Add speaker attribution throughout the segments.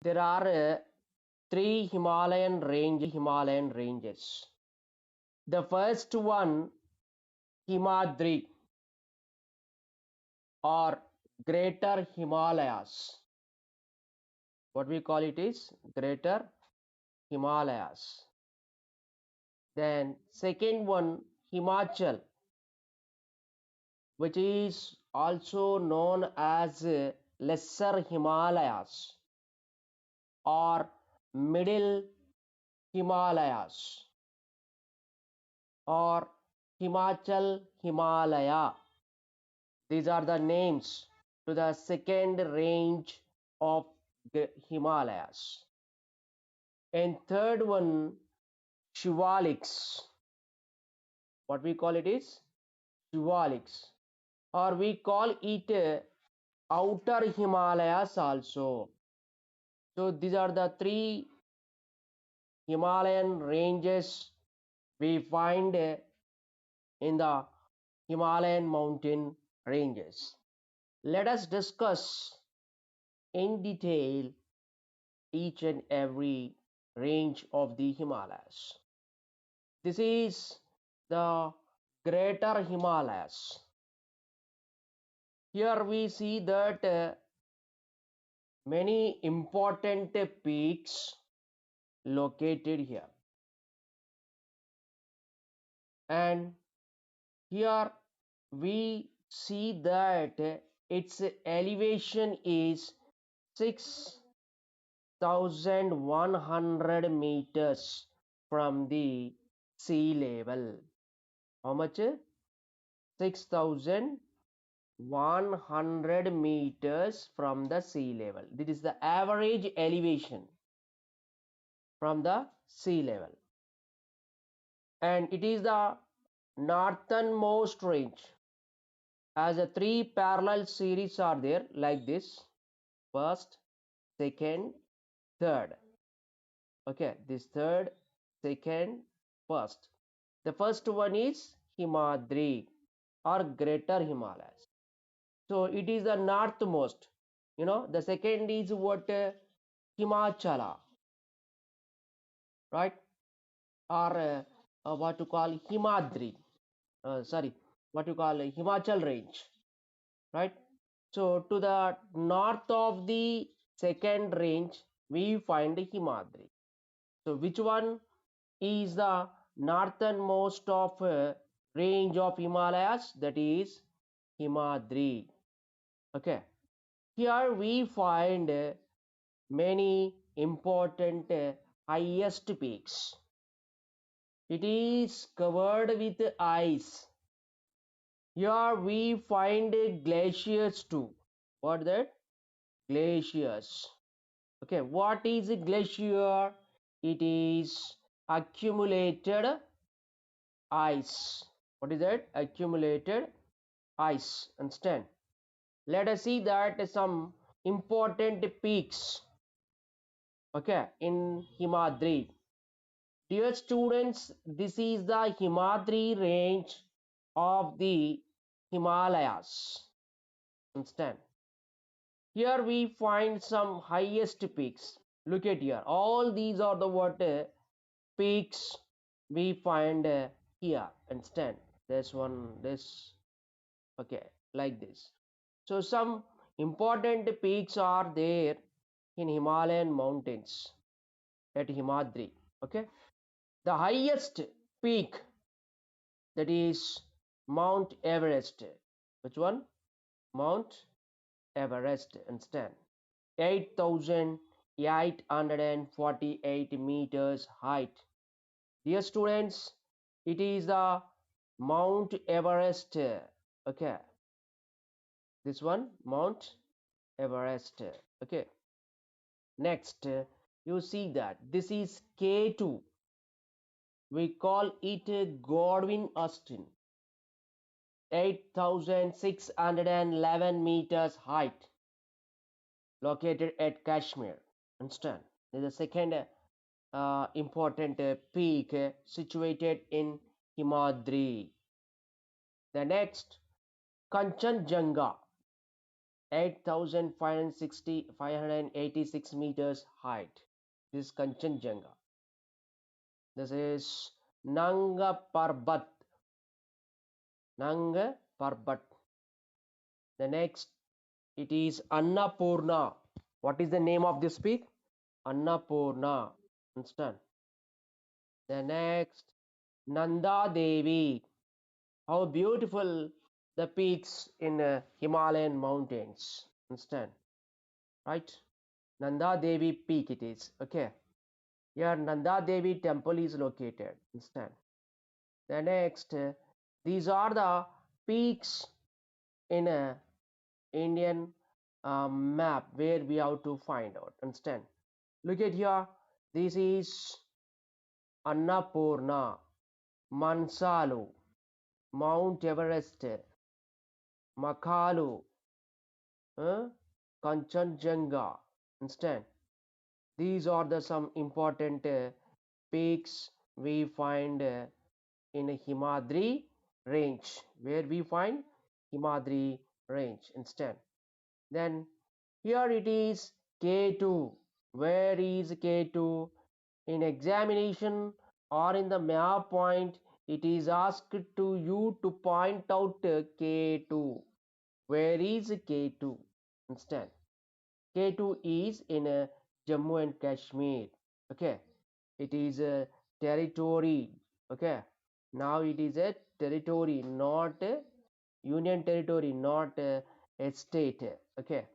Speaker 1: There are three Himalayan ranges. The first one, Himadri or Greater Himalayas. What we call it is Greater Himalayas. Then second one, Himachal, which is also known as Lesser Himalayas or Middle Himalayas or Himachal Himalaya. These are the names to the second range of the Himalayas. And third one, Shivaliks. What we call it is Shivaliks, or we call it Outer Himalayas also. So these are the three Himalayan ranges we find in the Himalayan mountain ranges. Let us discuss in detail each and every range of the Himalayas. This is the Greater Himalayas. Here we see that many important peaks located here, and here we see that its elevation is 6,100 meters from the sea level. How much? 6,100 meters from the sea level. This is the average elevation from the sea level, and it is the northernmost range, as a three parallel series are there like this: first, second, third. Okay, this third, second, first. The first one is Himadri or Greater Himalayas. So it is the northmost. The second is what? Himachala, right? Or what you call Himadri. Sorry, what you call Himachal range, right? So to the north of the second range, we find Himadri. So which one is the northernmost of range of Himalayas? That is Himadri. Okay. Here we find many important highest peaks. It is covered with ice. Here we find glaciers too. What that? Glaciers. Okay, what is a glacier? It is accumulated ice. What is that? Accumulated ice. Understand? Let us see that some important peaks, okay, in Himadri. Dear students, this is the Himadri range of the Himalayas. Understand? Here we find some highest peaks. Look at here. All these are the what peaks we find here. Understand? This one, this, okay, like this. So some important peaks are there in Himalayan mountains at Himadri. Okay, the highest peak, that is Mount Everest. Which one? Mount Everest. Understand? 8,848 meters height. Dear students, it is the Mount Everest. Okay, this one, Mount Everest. Okay, next, you see that this is K2. We call it Godwin Austen. 8,611 meters height, located at Kashmir. Understand? This is the second important peak situated in Himadri. The next, Kanchenjunga. 586 meters height. This is Kanchenjunga. This is Nanga Parbat. Nanga Parbat. The next, it is Annapurna. What is the name of this peak? Annapurna. Understand? The next, Nanda Devi. How beautiful the peaks in Himalayan mountains. Understand? Right? Nanda Devi peak it is. Okay. Here Nanda Devi temple is located. Understand? The next, these are the peaks in a Indian map where we have to find out. Understand? Look at here. This is Annapurna, Mansalu, Mount Everest, Makalu, Kanchenjunga. Understand? These are the some important peaks we find in a Himadri range, where we find Himadri range instead. Then here it is K2. Where is K2? In examination or in the map point, it is asked to you to point out K2. Where is K2? Understand? K2 is in Jammu and Kashmir. Okay, it is a territory. Okay, now it is a territory, not a union territory, not a state. Okay,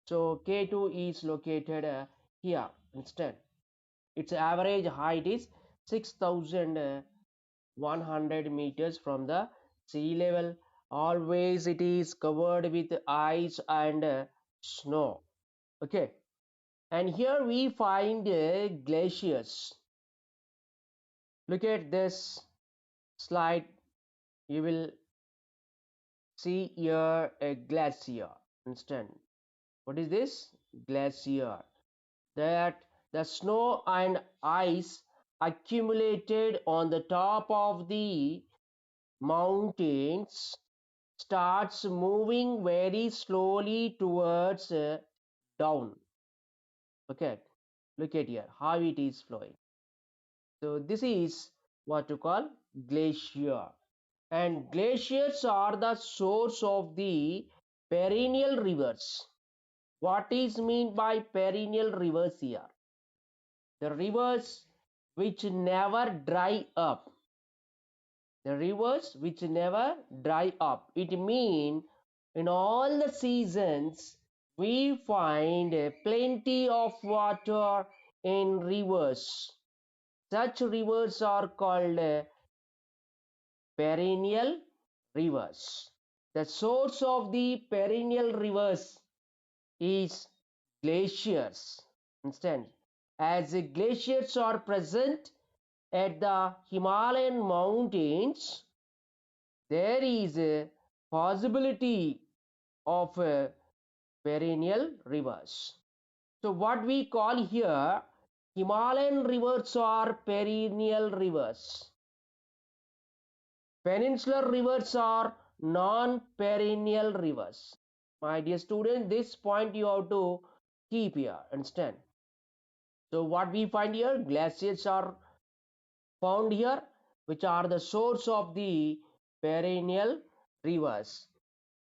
Speaker 1: so K2 is located here instead. Its average height is 6,100 meters from the sea level. Always it is covered with ice and snow. Okay, and here we find glaciers. Look at this slide. You will see here a glacier. Understand? What is this? Glacier. That the snow and ice accumulated on the top of the mountains starts moving very slowly towards down. Okay, look at here how it is flowing. So this is what to call glacier, and glaciers are the source of the perennial rivers. What is mean by perennial rivers here? The rivers which never dry up. The rivers which never dry up. It means in all the seasons we find plenty of water in rivers. Such rivers are called perennial rivers. The source of the perennial rivers is glaciers. Understand? As glaciers are present at the Himalayan mountains, there is a possibility of perennial rivers. So what we call here, Himalayan rivers are perennial rivers. Peninsular rivers are non-perennial rivers. My dear student, this point you have to keep here. Understand? So what we find here, glaciers are found here, which are the source of the perennial rivers.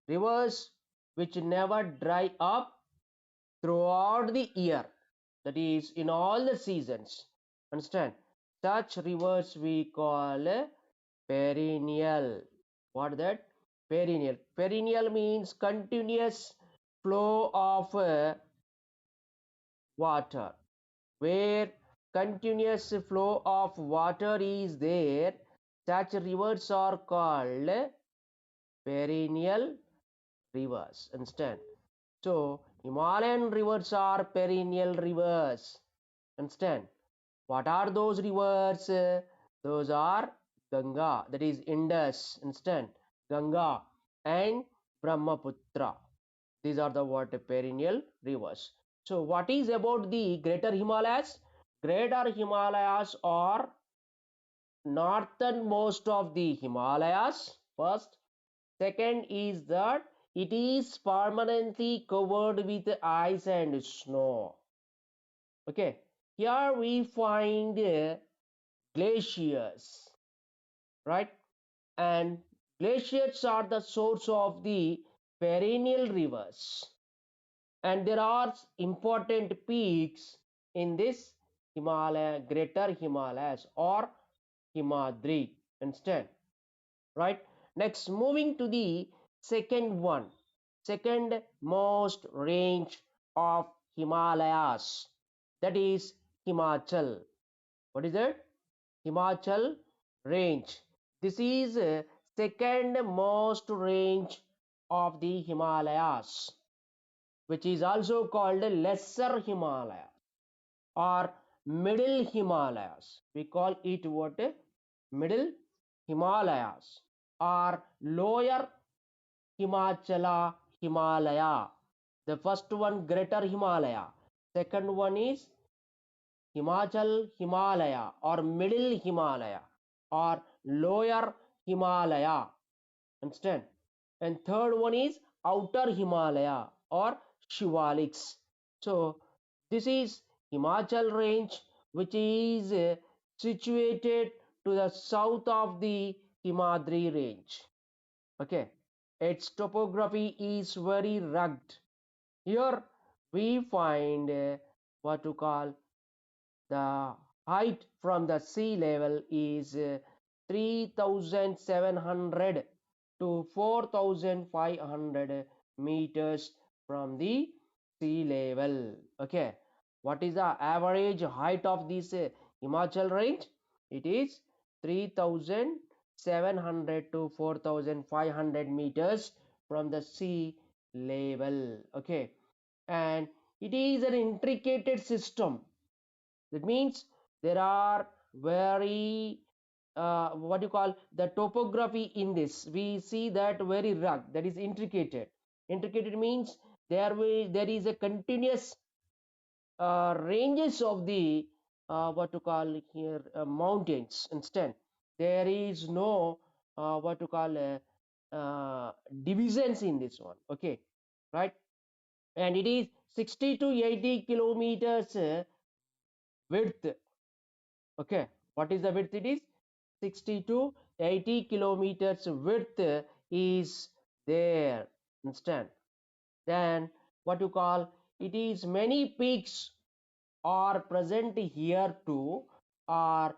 Speaker 1: Rivers which never dry up throughout the year, that is in all the seasons. Understand? Such rivers we call perennial. What that? Perennial. Perennial means continuous flow of water. Where continuous flow of water is there, such rivers are called perennial rivers. Understand? So Himalayan rivers are perennial rivers. Understand? What are those rivers? Those are Ganga, that is Indus. Understand? Ganga and Brahmaputra. These are the what perennial rivers. So what is about the greater Himalayas? Greater Himalayas are northernmost of the Himalayas first. Second is the it is permanently covered with ice and snow. Okay, here we find glaciers, right? And glaciers are the source of the perennial rivers, and there are important peaks in this Himalaya, Greater Himalayas or Himadri instead, right? Next, moving to the second one, second most range of Himalayas, that is Himachal. What is it? Himachal range. This is second most range of the Himalayas, which is also called Lesser Himalayas or Middle Himalayas. We call it what? Middle Himalayas or Lower Himachala Himalaya. The first one Greater Himalaya. Second one is Himachal Himalaya or Middle Himalaya or Lower Himalaya. Understand? And third one is Outer Himalaya or Shivaliks. So this is Himachal range, which is situated to the south of the Himadri range. Okay, its topography is very rugged. Here we find what to call the height from the sea level is 3,700 to 4,500 meters from the sea level. Okay, what is the average height of this Himachal range? It is 3,700 to 4,500 meters from the sea level. Okay, and it is an intricate system. That means there are very what you call the topography in this. We see that very rugged, that is intricate. Intricate means there is a continuous ranges of the what to call here mountains. Instead, there is no what to call divisions in this one. Okay, right? And it is 60 to 80 kilometers width. Okay, what is the width? It is 60 to 80 kilometers width is there. Understand? Then what you call it is many peaks are present here too, are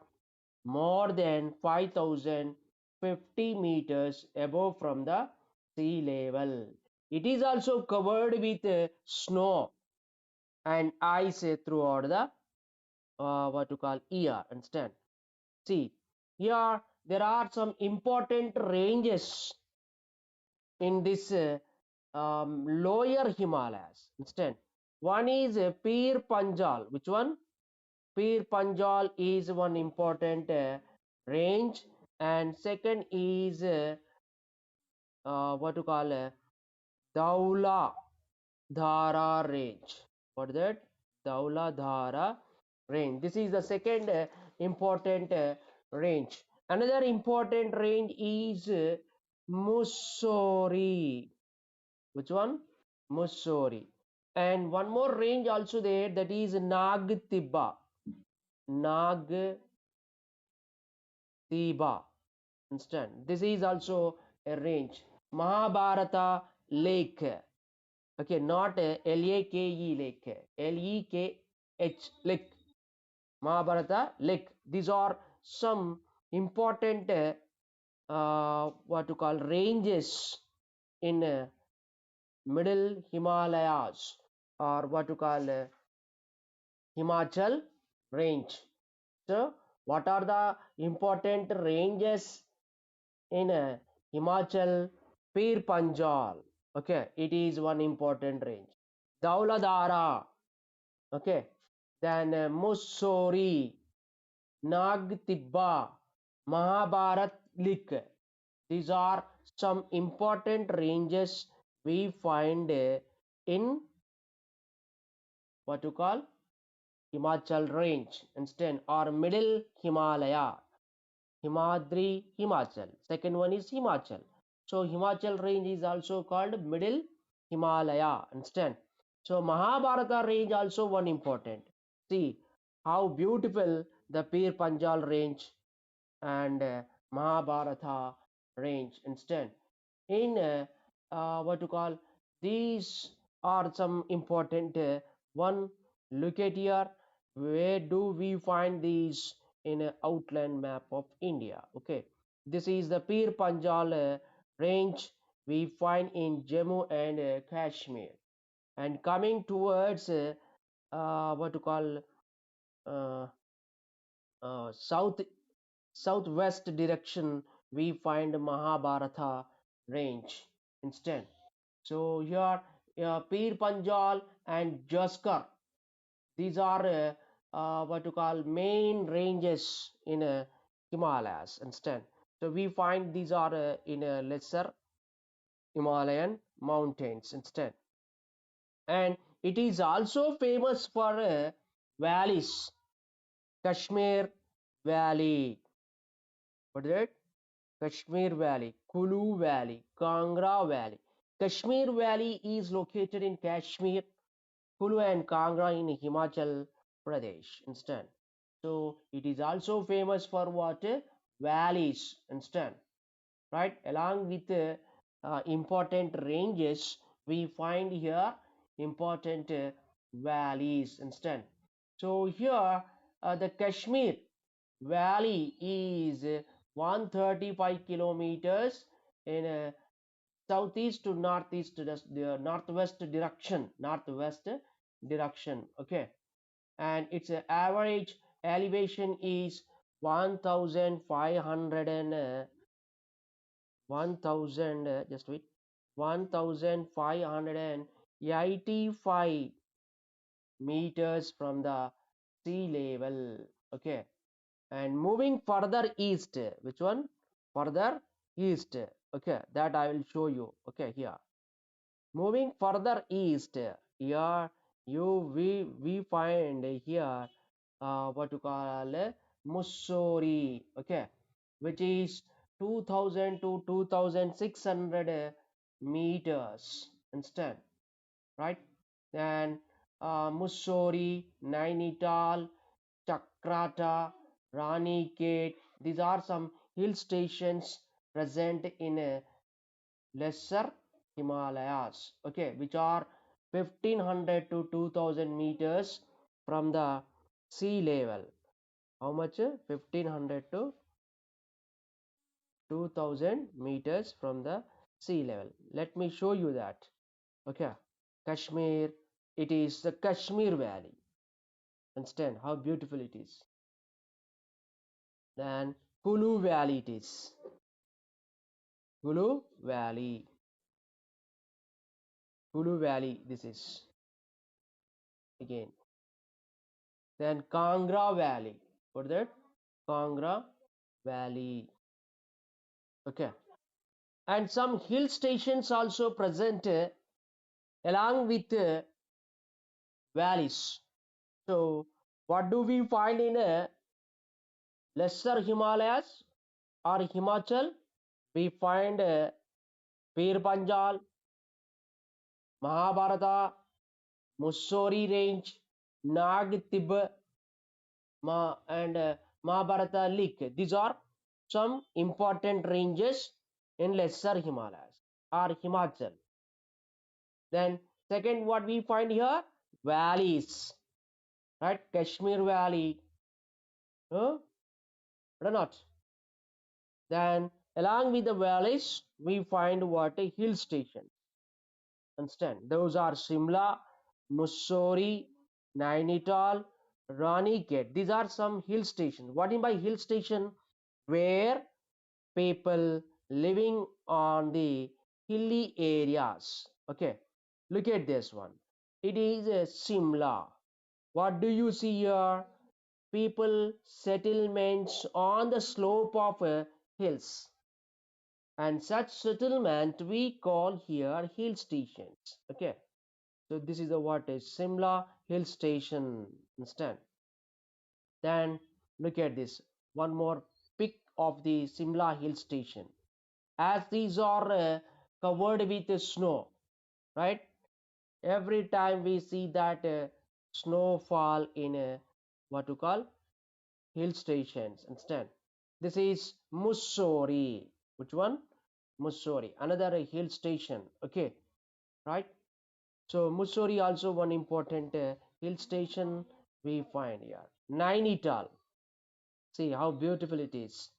Speaker 1: more than 5,050 meters above from the sea level. It is also covered with snow and ice throughout the what to call year. Understand? See, here there are some important ranges in this lower Himalayas. Instead, one is Pir Panjal. Which one? Pir Panjal is one important range, and second is what to call Daula Dhara range. What is that? Daula Dhara range. This is the second important range. Another important range is Mussoorie. Which one? Mussoorie. And one more range also there, that is Nag Tiba. Nag Tiba. Understand? This is also a range. Mahabharata Lake. Okay, not L-A-K-E lake. L-E-K-H lake. Mahabharata lake. These are some important what to call ranges in middle Himalayas or what to call Himachal range. So what are the important ranges in Himachal? Pir Panjal. Okay, it is one important range. Dauladhara. Okay, then Mussoorie, Nag Tibba, Mahabharat Lik. These are some important ranges we find in what you call Himachal range instead, or middle Himalaya. Himadri, Himachal. Second one is Himachal. So Himachal range is also called Middle Himalaya. Understand? So Mahabharata range also one important. See how beautiful the Pir Panjal range and Mahabharata range. Instead, in what to call, these are some important one. Look at here, where do we find these in an outline map of India? Okay, this is the Pir Panjal range we find in Jammu and Kashmir, and coming towards what to call, uh, southwest direction, we find Mahabharata range instead. So here, Pir Panjal and Jaskar, these are what to call main ranges in Himalayas instead. So we find these are in lesser Himalayan mountains instead. And it is also famous for valleys. Kashmir Valley, what is it? Kashmir Valley, Kulu Valley, Kangra Valley. Kashmir Valley is located in Kashmir, Kulu and Kangra in Himachal Pradesh instead. So it is also famous for what? Valleys instead, right? Along with important ranges, we find here important valleys instead. So here, the Kashmir Valley is 135 kilometers in southeast to northeast, the northwest direction. Okay, and its average elevation is 1500 and 1000 just wait 1585 meters from the sea level. Okay, and moving further east, which one? Further east. Okay, that I will show you. Okay, here, moving further east, here we find here what you call Mussoorie. Okay, which is 2000 to 2600 meters instead, right? Then Mussoorie, Nainital, Chakrata, Ranikhet, these are some hill stations present in lesser Himalayas, okay, which are 1500 to 2000 meters from the sea level. How much? 1500 to 2000 meters from the sea level. Let me show you that. Okay, Kashmir, it is the Kashmir Valley. Understand how beautiful it is. Then Kulu Valley it is. Kulu Valley. Kulu Valley this is again. Then Kangra Valley. What is that? Kangra Valley. Okay. And some hill stations also present along with valleys. So what do we find in lesser Himalayas or Himachal? We find Pir Panjal, Mahabharata, Mussoorie Range, Nag Tib, and Mahabharata Lake. These are some important ranges in lesser Himalayas or Himachal. Then second, what we find here? Valleys, right? Kashmir Valley, or not? Then along with the valleys, we find what? A hill station. Understand? Those are Shimla, Mussoorie, Nainital, Ranikhet. These are some hill stations. What in by hill station? Where people living on the hilly areas. Okay, look at this one. It is a Simla. What do you see here? People settlements on the slope of hills, and such settlement we call here hill stations. Okay, so this is the what is Simla hill station instead. Then look at this one more pic of the Simla hill station. as these are covered with snow, right? Every time we see that snowfall in what to call hill stations instead. This is Mussoorie. Which one? Mussoorie, another hill station. Okay, right? So Mussoorie also one important hill station we find here. Nainital. See how beautiful it is.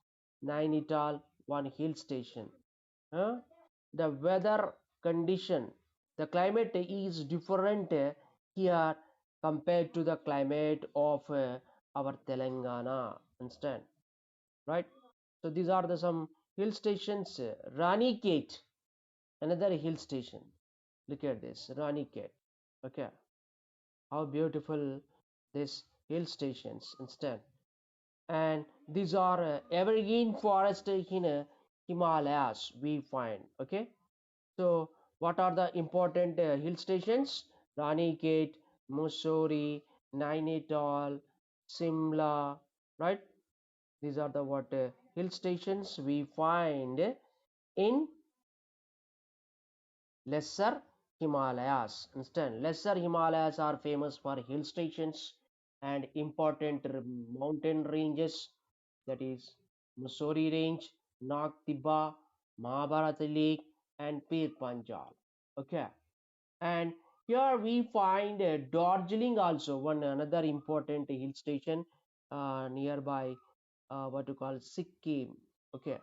Speaker 1: Nainital, one hill station. Huh? The weather condition, the climate is different here compared to the climate of our Telangana. Understand? Right? So these are the some hill stations. Rani Kate, another hill station. Look at this, Rani Kate. Okay, how beautiful this hill stations instead. And these are evergreen forest in Himalayas we find. Okay, so what are the important hill stations? Ranikhet, Mussoorie, Nainital, Simla, right? These are the what hill stations we find in lesser Himalayas. Understand? Lesser Himalayas are famous for hill stations and important mountain ranges. That is Mussoorie Range, Nag Tibba, Mahabharata Lake, and Pir Panjal. Okay, and here we find Darjeeling also one another important hill station nearby what you call Sikkim. Okay,